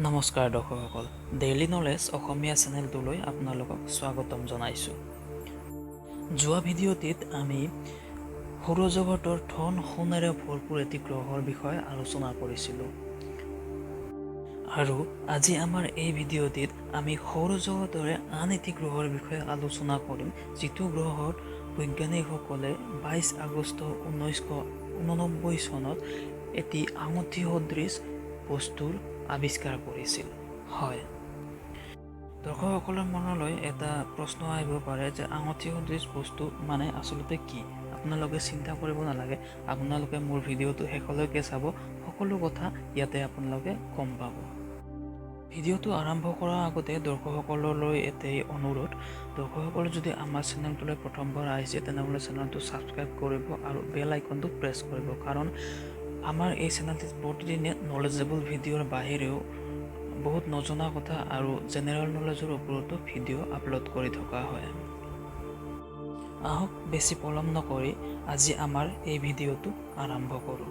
নমস্কাৰ দৰ্শকসকল, daily knowledge অসমীয়া চেনেলটোলৈ আপোনালোকক স্বাগতম জনাইছোঁ। যোৱা ভিডিঅ'টিত আমি সৌৰজগতৰ ধন সোণেৰে ভৰপূৰ এটি গ্ৰহৰ বিষয়ে আলোচনা কৰিছিলোঁ। আৰু আজি আমাৰ এই ভিডিঅ'টিত আমি সৌৰজগতৰে আন এটি গ্ৰহৰ বিষয়ে আলোচনা কৰিম, যিটো গ্ৰহত বৈজ্ঞানিকসকলে 22 আগষ্ট 1989 চনত এটি আঙুঠি সদৃশ বস্তুৰ আৱিষ্কাৰ কৰিছিল। হয়, দৰ্শকসকলৰ মনলৈ এটা প্ৰশ্ন আহিব পাৰে যে আঙুঠি সদৃশ বস্তু মানে আচলতে কি? আপোনালোকে চিন্তা কৰিব নালাগে, আপোনালোকে মোৰ ভিডিঅ'টো শেষলৈকে চাব, সকলো কথা ইয়াতে আপোনালোকে গম পাব। ভিডিঅ'টো আৰম্ভ কৰাৰ আগতে দৰ্শকসকললৈ এটাই অনুৰোধ, দৰ্শকসকল যদি আমাৰ চেনেলটোলৈ প্ৰথমবাৰ আহিছে তেনেহ'লে চেনেলটো ছাবস্ক্ৰাইব কৰিব আৰু বেল আইকনটো প্ৰেছ কৰিব, কাৰণ আমাৰ এই চেনেলটোত প্ৰতিদিনে নলেজেবল ভিডিঅ'ৰ বাহিৰেও বহুত নজনা কথা আৰু জেনেৰেল নলেজৰ ওপৰতো ভিডিঅ' আপলোড কৰি থকা হয়। আহক বেছি পলম নকৰি আজি আমাৰ এই ভিডিঅ'টো আৰম্ভ কৰোঁ।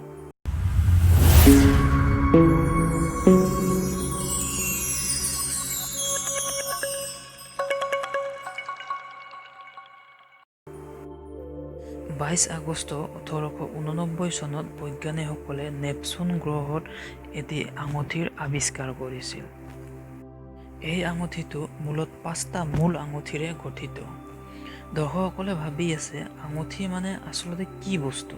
বাইছ আগষ্ট 1889 চনত বৈজ্ঞানিকসকলে নেপচুন গ্ৰহত এটি আঙুঠিৰ আৱিষ্কাৰ কৰিছিল। এই আঙুঠিটো মূলত 5টা মূল আঙুঠিৰে গঠিত। দৰ্শকসকলে ভাবি আছে আঙুঠি মানে আচলতে কি বস্তু?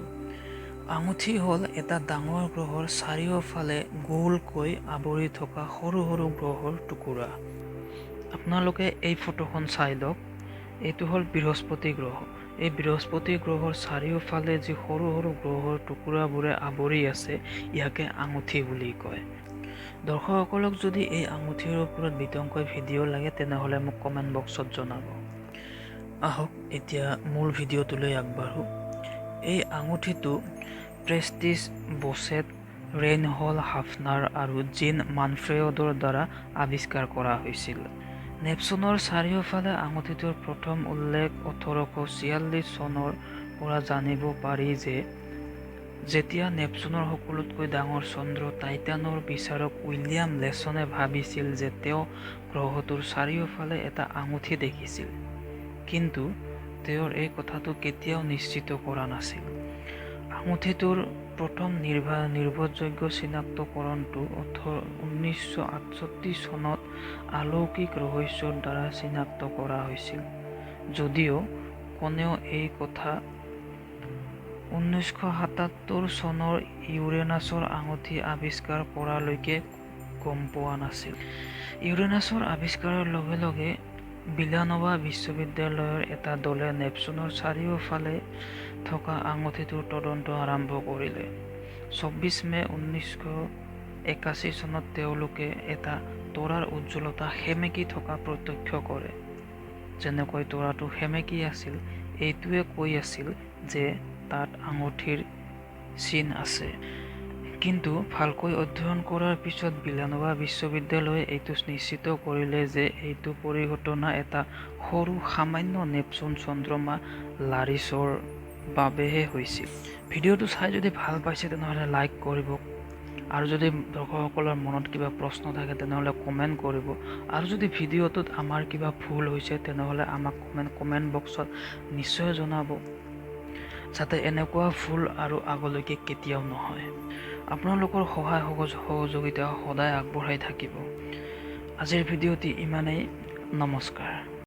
আঙুঠি হ'ল এটা ডাঙৰ গ্ৰহৰ চাৰিওফালে গোলকৈ আৱৰি থকা সৰু সৰু গ্ৰহৰ টুকুৰা। আপোনালোকে এই ফটোখন চাই লওক, এইটো হ'ল বৃহস্পতি গ্ৰহ। এই বৃহস্পতি গ্ৰহৰ চাৰিওফালে যি সৰু সৰু গ্ৰহৰ টুকুৰাবোৰে আৱৰি আছে, ইয়াকে আঙুঠি বুলি কয়। দৰ্শকসকলক যদি এই আঙুঠিৰ ওপৰত বিতংকৈ ভিডিঅ' লাগে তেনেহ'লে মোক কমেণ্ট বক্সত জনাব। আহক এতিয়া মূল ভিডিঅ'টোলৈ আগবাঢ়ো। এই আঙুঠিটো প্ৰেষ্টিজ বোছেট, ৰেইনহল হাফনাৰ আৰু জিন মানফ্ৰেয়ডৰ দ্বাৰা আৱিষ্কাৰ কৰা হৈছিল। নেপচুনৰ চাৰিওফালে আঙুঠিটোৰ প্ৰথম উল্লেখ 1846 চনৰ পৰা জানিব পাৰি যে যেতিয়া নেপচুনৰ সকলোতকৈ ডাঙৰ চন্দ্ৰ টাইটানৰ বিচাৰক উইলিয়াম লেছনে ভাবিছিল যে তেওঁ গ্ৰহটোৰ চাৰিওফালে এটা আঙুঠি দেখিছিল, কিন্তু তেওঁৰ এই কথাটো কেতিয়াও নিশ্চিত কৰা নাছিল। আঙুঠিটোৰ প্ৰথম নিৰ্ভৰযোগ্য চিনাক্তকৰণটো 1968 চনত আলৌকিক ৰহস্যৰ দ্বাৰা চিনাক্ত কৰা হৈছিল, যদিও কোনেও এই কথা 1977 চনৰ ইউৰেনাছৰ আঙুঠি আৱিষ্কাৰ কৰালৈকে গম পোৱা নাছিল। ইউৰেনাছৰ আৱিষ্কাৰৰ লগে লগে ভিলানোভা বিশ্ববিদ্যালয়ৰ এটা দলে নেপচুনৰ চাৰিওফালে থকা আঙুঠিটোৰ তদন্ত আৰম্ভ কৰিলে। 24 মে 1981 চনত তেওঁলোকে এটা তৰাৰ উজ্জ্বলতা সেমেকি থকা প্ৰত্যক্ষ কৰে। যেনেকৈ তৰাটো সেমেকি আছিল, এইটোৱে কৈ আছিল যে তাত আঙুঠিৰ চিন আছে। কিন্তু ভালকৈ অধ্যয়ন কৰাৰ পিছত ভিলানোভা বিশ্ববিদ্যালয়ে এইটো নিশ্চিত কৰিলে যে এইটো পৰিঘটনা এটা সৰু সামান্য নেপচুন চন্দ্ৰমা লাৰিছৰ বাবেহে হৈছিল। ভিডিঅ'টো চাই যদি ভাল পাইছে তেনেহ'লে লাইক কৰিব, আৰু যদি দৰ্শকসকলৰ মনত কিবা প্ৰশ্ন থাকে তেনেহ'লে কমেণ্ট কৰিব, আৰু যদি ভিডিঅ'টোত আমাৰ কিবা ভুল হৈছে তেনেহ'লে আমাক কমেণ্ট বক্সত নিশ্চয় জনাব, যাতে এনেকুৱা ভুল আৰু আগলৈকে কেতিয়াও নহয়। আপোনালোকৰ সহায় সহযোগিতা সদায় আগবঢ়াই থাকিব। আজিৰ ভিডিঅ'টি ইমানেই। নমস্কাৰ।